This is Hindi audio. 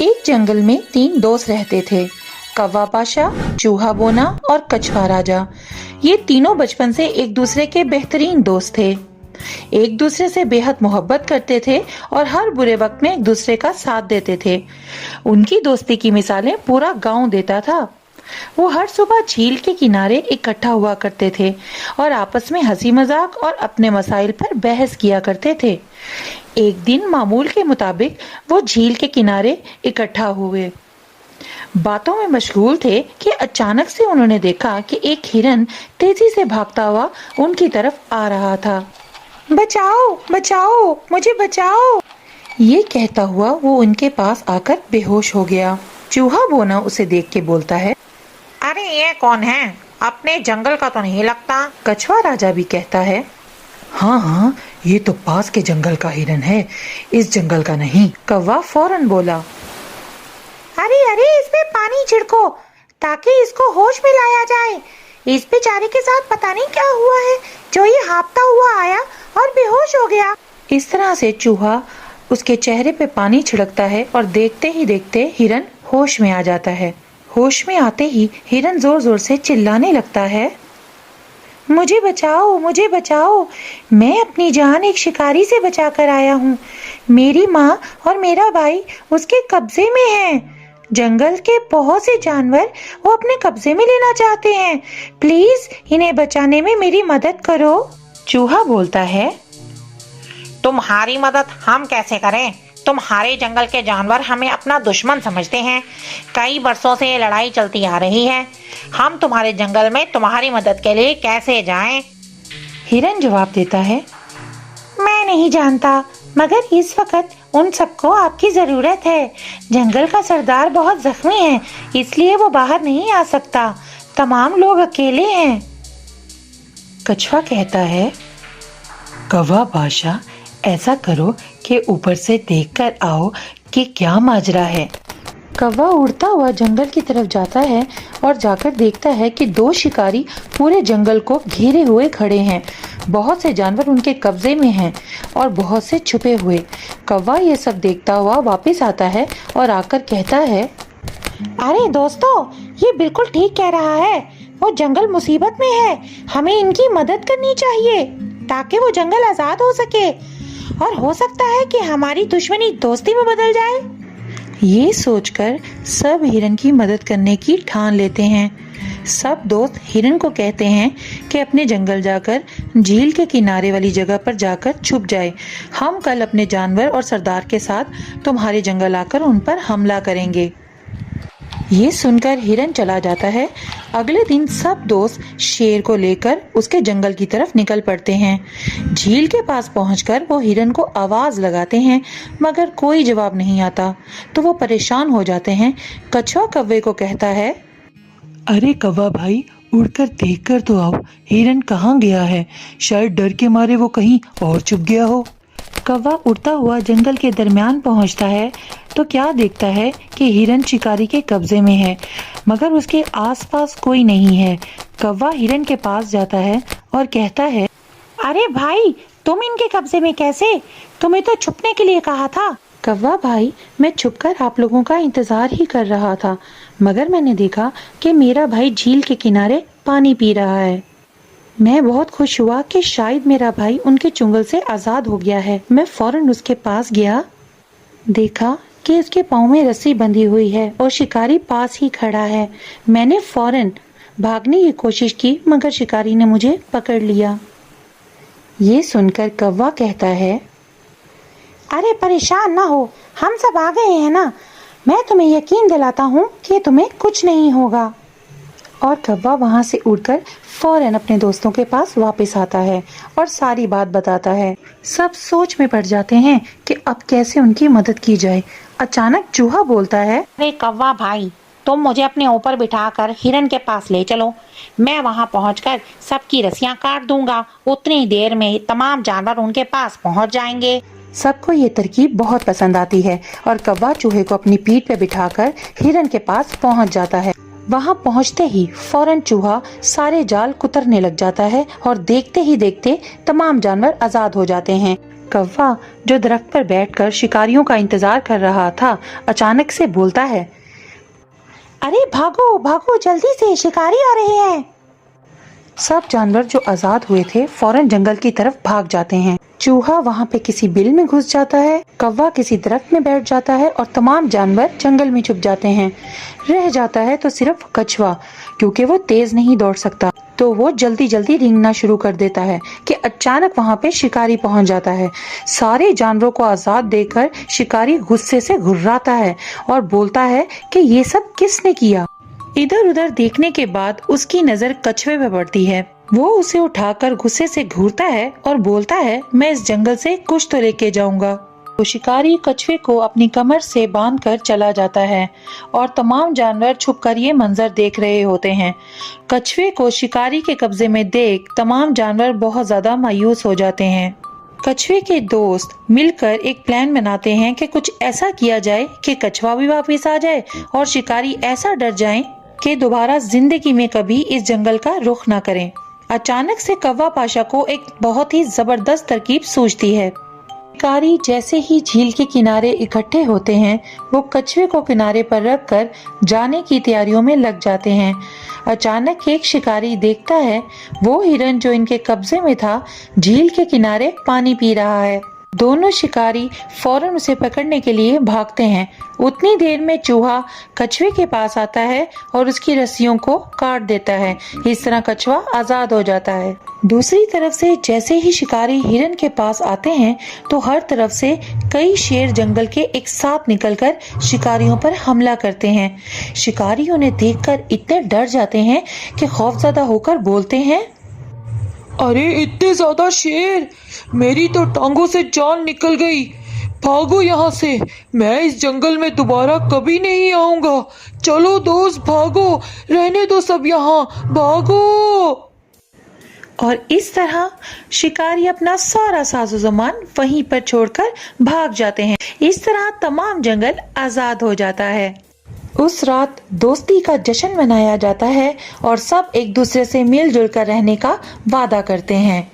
एक जंगल में तीन दोस्त रहते थे। कौवा पाशा, चूहा बोना और कछुआ राजा। ये तीनों बचपन से एक दूसरे के बेहतरीन दोस्त थे। एक दूसरे से बेहद मोहब्बत करते थे और हर बुरे वक्त में एक दूसरे का साथ देते थे। उनकी दोस्ती की मिसालें पूरा गांव देता था। वो हर सुबह झील के किनारे इकट्ठा हुआ करते थे और आपस में हंसी मजाक और अपने मसाइल पर बहस किया करते थे। एक दिन मामूल के मुताबिक वो झील के किनारे इकट्ठा हुए, बातों में मशगूल थे कि अचानक से उन्होंने देखा कि एक हिरन तेजी से भागता हुआ उनकी तरफ आ रहा था। बचाओ बचाओ, मुझे बचाओ, ये कहता हुआ वो उनके पास आकर बेहोश हो गया। चूहा बोना उसे देख के बोलता है, अरे ये कौन है? अपने जंगल का तो नहीं लगता। कछुआ राजा भी कहता है, हाँ हाँ, ये तो पास के जंगल का हिरन है, इस जंगल का नहीं। कौवा फौरन बोला, अरे अरे, इस पे पानी छिड़को ताकि इसको होश में लाया जाए। इस बेचारे के साथ पता नहीं क्या हुआ है जो ये हाँफता हुआ आया और बेहोश हो गया। इस तरह से चूहा उसके चेहरे पे पानी छिड़कता है और देखते ही देखते हिरन होश में आ जाता है। होश में आते ही हिरन जोर जोर से चिल्लाने लगता है, मुझे बचाओ, मुझे बचाओ, मैं अपनी जान एक शिकारी से बचा कर आया हूँ। मेरी माँ और मेरा भाई उसके कब्जे में हैं। जंगल के बहुत से जानवर वो अपने कब्जे में लेना चाहते हैं। प्लीज इन्हें बचाने में मेरी मदद करो। चूहा बोलता है, तुम्हारी मदद हम कैसे करें? तुम्हारे जंगल के जानवर हमें अपना दुश्मन समझते हैं। कई वर्षों से ये लड़ाई चलती आ रही है। हम तुम्हारे जंगल में तुम्हारी मदद के लिए कैसे जाएं? हिरन जवाब देता है, मैं नहीं जानता, मगर इस वक्त उन सबको आपकी जरूरत है। जंगल का सरदार बहुत जख्मी है, इसलिए वो बाहर नहीं आ सकता। तमाम लोग अकेले हैं। कछुआ कहता है, कौवा बादशाह, ऐसा करो कि ऊपर से देखकर आओ कि क्या माजरा है। कौवा उड़ता हुआ जंगल की तरफ जाता है और जाकर देखता है कि दो शिकारी पूरे जंगल को घेरे हुए खड़े हैं। बहुत से जानवर उनके कब्जे में हैं और बहुत से छुपे हुए। कौवा ये सब देखता हुआ वापस आता है और आकर कहता है, अरे दोस्तों, ये बिल्कुल ठीक कह रहा है। वो जंगल मुसीबत में है। हमें इनकी मदद करनी चाहिए ताकि वो जंगल आजाद हो सके और हो सकता है कि हमारी दुश्मनी दोस्ती में बदल जाए। ये सोचकर सब हिरन की मदद करने की ठान लेते हैं। सब दोस्त हिरन को कहते हैं कि अपने जंगल जाकर झील के किनारे वाली जगह पर जाकर छुप जाए। हम कल अपने जानवर और सरदार के साथ तुम्हारे जंगल आकर उन पर हमला करेंगे। ये सुनकर हिरन चला जाता है। अगले दिन सब दोस्त शेर को लेकर उसके जंगल की तरफ निकल पड़ते हैं। झील के पास पहुंचकर वो हिरन को आवाज लगाते हैं, मगर कोई जवाब नहीं आता। तो वो परेशान हो जाते हैं। कछुआ कौवे को कहता है, अरे कौवा भाई, उड़कर देखकर तो आओ, हिरन कहाँ गया है? शायद डर के मारे वो कहीं और छुप गया हो। कौवा उड़ता हुआ जंगल के दरमियान पहुंचता है तो क्या देखता है कि हिरन शिकारी के कब्जे में है, मगर उसके आसपास कोई नहीं है। कौवा हिरन के पास जाता है और कहता है, अरे भाई, तुम इनके कब्जे में कैसे? तुम्हें तो छुपने के लिए कहा था। कौवा भाई, मैं छुपकर आप लोगों का इंतजार ही कर रहा था, मगर मैंने देखा कि मेरा भाई झील के किनारे पानी पी रहा है। मैं बहुत खुश हुआ कि शायद मेरा भाई उनके चुंगल से आजाद हो गया है। मैं फौरन उसके पास गया, देखा कि उसके पाँव में रस्सी बंधी हुई है और शिकारी पास ही खड़ा है। मैंने फौरन भागने की कोशिश की, मगर शिकारी ने मुझे पकड़ लिया। ये सुनकर कौवा कहता है, अरे परेशान ना हो, हम सब आ गए हैं ना। मैं तुम्हें यकीन दिलाता हूँ कि तुम्हें कुछ नहीं होगा। और कौवा वहां से उड़कर फौरन अपने दोस्तों के पास वापस आता है और सारी बात बताता है। सब सोच में पड़ जाते हैं कि अब कैसे उनकी मदद की जाए। अचानक चूहा बोलता है, अरे कौवा भाई, तुम मुझे अपने ऊपर बिठाकर हिरन के पास ले चलो। मैं वहां पहुंचकर सबकी रस्सियां काट दूंगा। उतनी देर में तमाम जानवर उनके पास पहुंच जाएंगे। सबको ये तरकीब बहुत पसंद आती है और कौवा चूहे को अपनी पीठ पे बिठाकर हिरन के पास पहुंच जाता है। वहां पहुंचते ही फौरन चूहा सारे जाल कुतरने लग जाता है और देखते ही देखते तमाम जानवर आजाद हो जाते हैं। कौवा जो दरख्त पर बैठकर शिकारियों का इंतजार कर रहा था, अचानक से बोलता है, अरे भागो भागो, जल्दी से शिकारी आ रहे हैं। सब जानवर जो आजाद हुए थे फौरन जंगल की तरफ भाग जाते हैं। चूहा वहाँ पे किसी बिल में घुस जाता है, कौवा किसी दरख्त में बैठ जाता है और तमाम जानवर जंगल में छुप जाते हैं। रह जाता है तो सिर्फ कछुआ, क्योंकि वो तेज नहीं दौड़ सकता, तो वो जल्दी जल्दी रेंगना शुरू कर देता है कि अचानक वहाँ पे शिकारी पहुँच जाता है। सारे जानवरों को आजाद देखकर शिकारी गुस्से से घुर्राता है और बोलता है कि ये सब किसने किया। इधर उधर देखने के बाद उसकी नजर कछुए पे पड़ती है। वो उसे उठाकर गुस्से से घूरता है और बोलता है, मैं इस जंगल से कुछ तो लेके जाऊंगा। तो शिकारी कछुए को अपनी कमर से बांधकर चला जाता है और तमाम जानवर छुपकर ये मंजर देख रहे होते हैं। कछुए को शिकारी के कब्जे में देख तमाम जानवर बहुत ज्यादा मायूस हो जाते हैं। कछुए के दोस्त मिलकर एक प्लान बनाते हैं कि कुछ ऐसा किया जाए कि कछुआ भी वापस आ जाए और शिकारी ऐसा डर जाए कि दोबारा जिंदगी में कभी इस जंगल का रुख ना करें। अचानक से कौवा पाशा को एक बहुत ही जबरदस्त तरकीब सूझती है। शिकारी जैसे ही झील के किनारे इकट्ठे होते हैं, वो कछुए को किनारे पर रखकर जाने की तैयारियों में लग जाते हैं। अचानक एक शिकारी देखता है वो हिरन जो इनके कब्जे में था झील के किनारे पानी पी रहा है। दोनों शिकारी फौरन उसे पकड़ने के लिए भागते हैं। उतनी देर में चूहा कछुए के पास आता है और उसकी रस्सियों को काट देता है। इस तरह कछुआ आजाद हो जाता है। दूसरी तरफ से जैसे ही शिकारी हिरन के पास आते हैं तो हर तरफ से कई शेर जंगल के एक साथ निकलकर शिकारियों पर हमला करते हैं। शिकारी उन्हें देखकर इतने डर जाते हैं कि खौफजदा होकर बोलते हैं, अरे इतने ज्यादा शेर, मेरी तो टांगों से जान निकल गई। भागो यहाँ से, मैं इस जंगल में दोबारा कभी नहीं आऊंगा। चलो दोस्त भागो, रहने दो सब यहाँ, भागो। और इस तरह शिकारी अपना सारा साजो सामान वहीं पर छोड़कर भाग जाते हैं। इस तरह तमाम जंगल आजाद हो जाता है। उस रात दोस्ती का जश्न मनाया जाता है और सब एक दूसरे से मिलजुल कर रहने का वादा करते हैं।